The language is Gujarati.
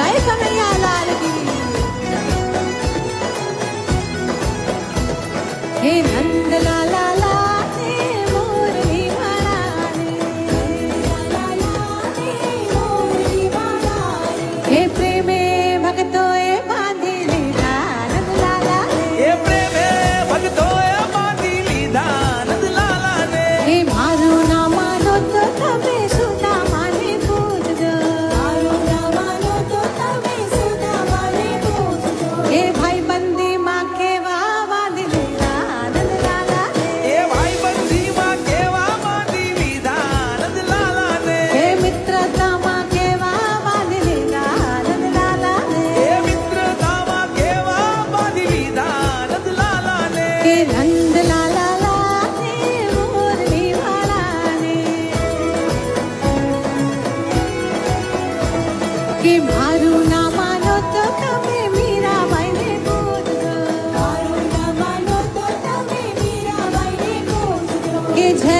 જય કનૈયા લાલ કી હે નંદ લાલા લાને મોરલી વાળાને હે પ્રેમે ભક્તોએ બાંધી લીધા નંદ લાલાને એ પ્રેમે ભક્તોએ બાંધી લીધા નંદલાલાને. હે મારું ના માનો તો તમે સુદામાને પૂજજો હે ભાઈ બંદી માં કેવા બાંધી લીધા નંદ લાલાને એ ભાઈબંધીમાં કેવા બાંધી લીધા નંદલાલાને. હે મિત્રતામાં કેવા બાંધી લીધા નંદ લાલાને એ મિત્રતામાં કેવા બાંધી લીધા નંદલાલાને. હે નંદ લાલા લાને મોરલી વાળાને કે મારું ના માનો તો તમે મીરાબાઈને પૂજજો કે જય